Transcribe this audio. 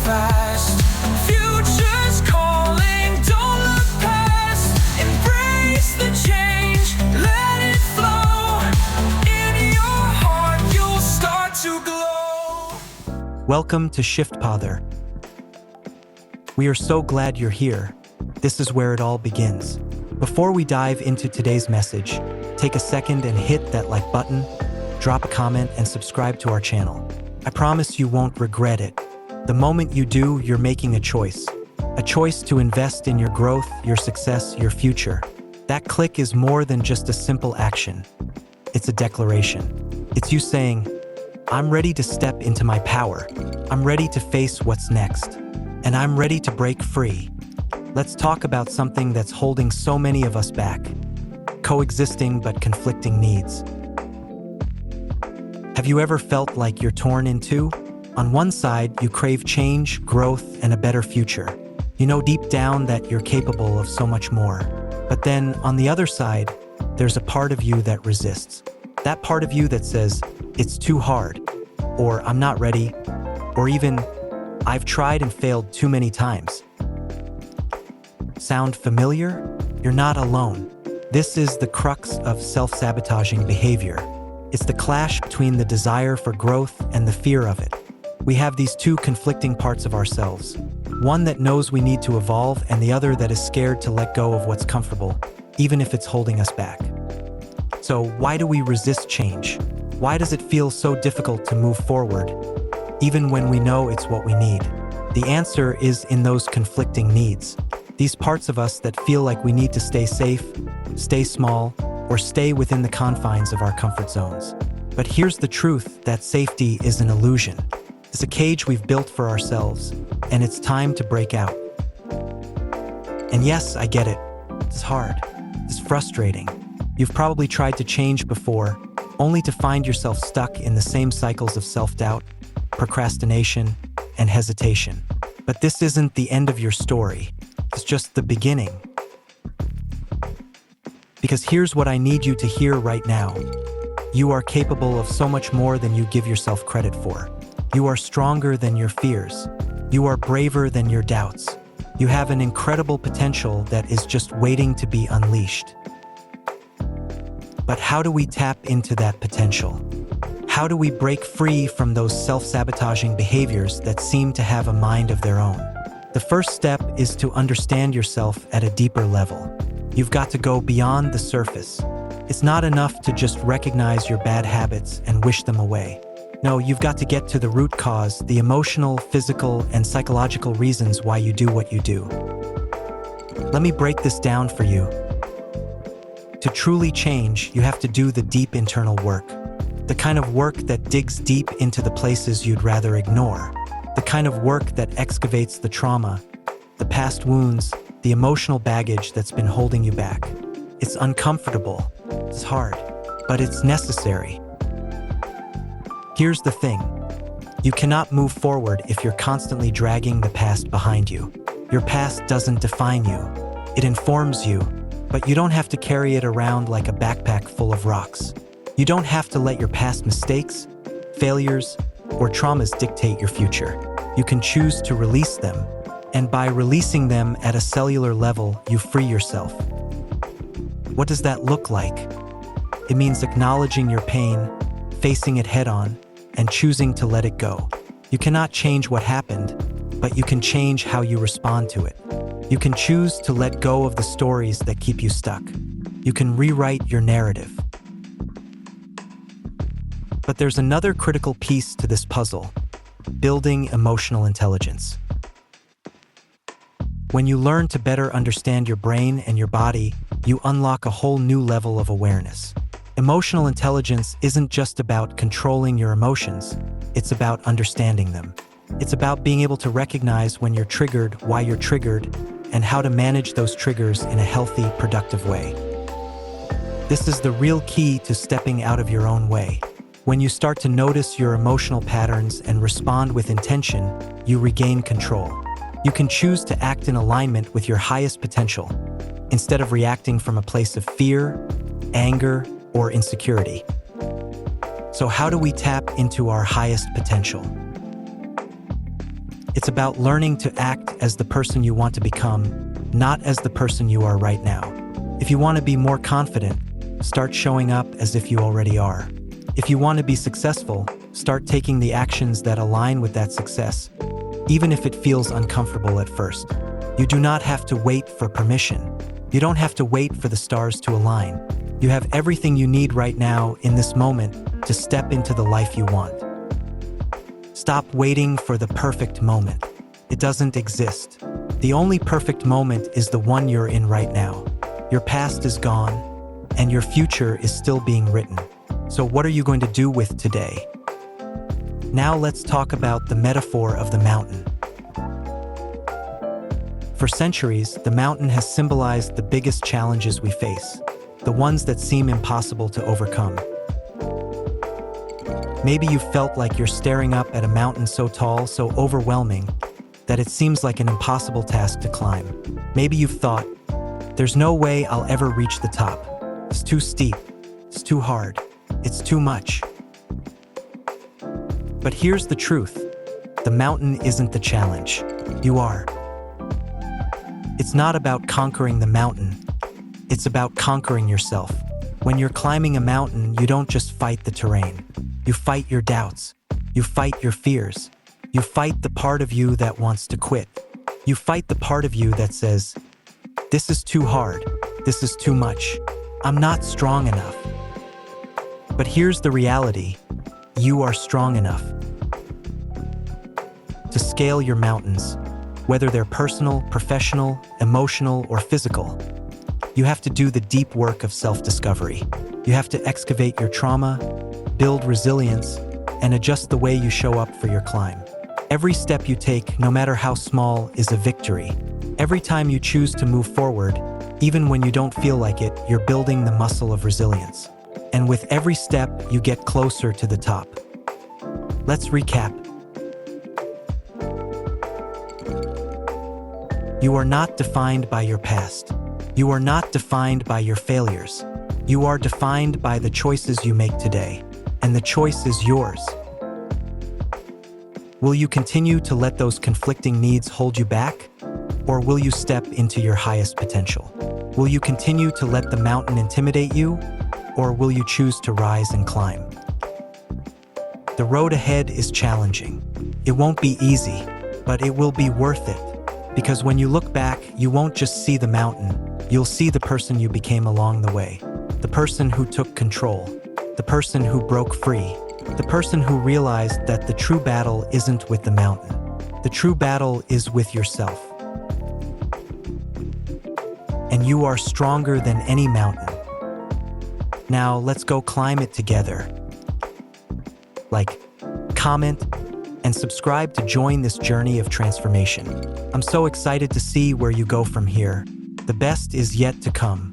fast. Future's calling, don't look past. Embrace the change, let it flow. In your heart, you'll start to glow. Welcome to ShiftPather. We are so glad you're here. This is where it all begins. Before we dive into today's message, take a second and hit that like button, drop a comment, and subscribe to our channel. I promise you won't regret it. The moment you do, you're making a choice to invest in your growth, your success, your future. That click is more than just a simple action. It's a declaration. It's you saying, I'm ready to step into my power. I'm ready to face what's next. And I'm ready to break free. Let's talk about something that's holding so many of us back. Coexisting but conflicting needs. Have you ever felt like you're torn in two? On one side, you crave change, growth, and a better future. You know deep down that you're capable of so much more. But then, on the other side, there's a part of you that resists. That part of you that says, it's too hard, or I'm not ready, or even, I've tried and failed too many times. Sound familiar? You're not alone. This is the crux of self-sabotaging behavior. It's the clash between the desire for growth and the fear of it. We have these two conflicting parts of ourselves. One that knows we need to evolve, and the other that is scared to let go of what's comfortable, even if it's holding us back. So why do we resist change? Why does it feel so difficult to move forward, even when we know it's what we need? The answer is in those conflicting needs. These parts of us that feel like we need to stay safe, stay small, or stay within the confines of our comfort zones. But here's the truth, that safety is an illusion. It's a cage we've built for ourselves, and it's time to break out. And yes, I get it. It's hard. It's frustrating. You've probably tried to change before, only to find yourself stuck in the same cycles of self-doubt, procrastination, and hesitation. But this isn't the end of your story. It's just the beginning. Because here's what I need you to hear right now. You are capable of so much more than you give yourself credit for. You are stronger than your fears. You are braver than your doubts. You have an incredible potential that is just waiting to be unleashed. But how do we tap into that potential? How do we break free from those self-sabotaging behaviors that seem to have a mind of their own? The first step is to understand yourself at a deeper level. You've got to go beyond the surface. It's not enough to just recognize your bad habits and wish them away. No, you've got to get to the root cause, the emotional, physical, and psychological reasons why you do what you do. Let me break this down for you. To truly change, you have to do the deep internal work. The kind of work that digs deep into the places you'd rather ignore. The kind of work that excavates the trauma, the past wounds, the emotional baggage that's been holding you back. It's uncomfortable, it's hard, but it's necessary. Here's the thing. You cannot move forward if you're constantly dragging the past behind you. Your past doesn't define you. It informs you, but you don't have to carry it around like a backpack full of rocks. You don't have to let your past mistakes, failures, or traumas dictate your future. You can choose to release them, and by releasing them at a cellular level, you free yourself. What does that look like? It means acknowledging your pain, facing it head-on, and choosing to let it go. You cannot change what happened, but you can change how you respond to it. You can choose to let go of the stories that keep you stuck. You can rewrite your narrative. But there's another critical piece to this puzzle: building emotional intelligence. When you learn to better understand your brain and your body, you unlock a whole new level of awareness. Emotional intelligence isn't just about controlling your emotions, it's about understanding them. It's about being able to recognize when you're triggered, why you're triggered, and how to manage those triggers in a healthy, productive way. This is the real key to stepping out of your own way. When you start to notice your emotional patterns and respond with intention, you regain control. You can choose to act in alignment with your highest potential, instead of reacting from a place of fear, anger, or insecurity. So how do we tap into our highest potential? It's about learning to act as the person you want to become, not as the person you are right now. If you want to be more confident, start showing up as if you already are. If you want to be successful, start taking the actions that align with that success, even if it feels uncomfortable at first. You do not have to wait for permission. You don't have to wait for the stars to align. You have everything you need right now in this moment to step into the life you want. Stop waiting for the perfect moment. It doesn't exist. The only perfect moment is the one you're in right now. Your past is gone, and your future is still being written. So what are you going to do with today? Now let's talk about the metaphor of the mountain. For centuries, the mountain has symbolized the biggest challenges we face, the ones that seem impossible to overcome. Maybe you felt like you're staring up at a mountain so tall, so overwhelming, that it seems like an impossible task to climb. Maybe you've thought, there's no way I'll ever reach the top. It's too steep. It's too hard. It's too much. But here's the truth. The mountain isn't the challenge. You are. It's not about conquering the mountain. It's about conquering yourself. When you're climbing a mountain, you don't just fight the terrain. You fight your doubts. You fight your fears. You fight the part of you that wants to quit. You fight the part of you that says, this is too hard. This is too much. I'm not strong enough. But here's the reality. You are strong enough to scale your mountains, whether they're personal, professional, emotional, or physical. You have to do the deep work of self-discovery. You have to excavate your trauma, build resilience, and adjust the way you show up for your climb. Every step you take, no matter how small, is a victory. Every time you choose to move forward, even when you don't feel like it, you're building the muscle of resilience. And with every step, you get closer to the top. Let's recap. You are not defined by your past. You are not defined by your failures. You are defined by the choices you make today, and the choice is yours. Will you continue to let those conflicting needs hold you back? Or will you step into your highest potential? Will you continue to let the mountain intimidate you? Or will you choose to rise and climb? The road ahead is challenging. It won't be easy, but it will be worth it. Because when you look back, you won't just see the mountain, you'll see the person you became along the way. The person who took control. The person who broke free. The person who realized that the true battle isn't with the mountain. The true battle is with yourself. And you are stronger than any mountain. Now let's go climb it together. Like, comment, and subscribe to join this journey of transformation. I'm so excited to see where you go from here. The best is yet to come.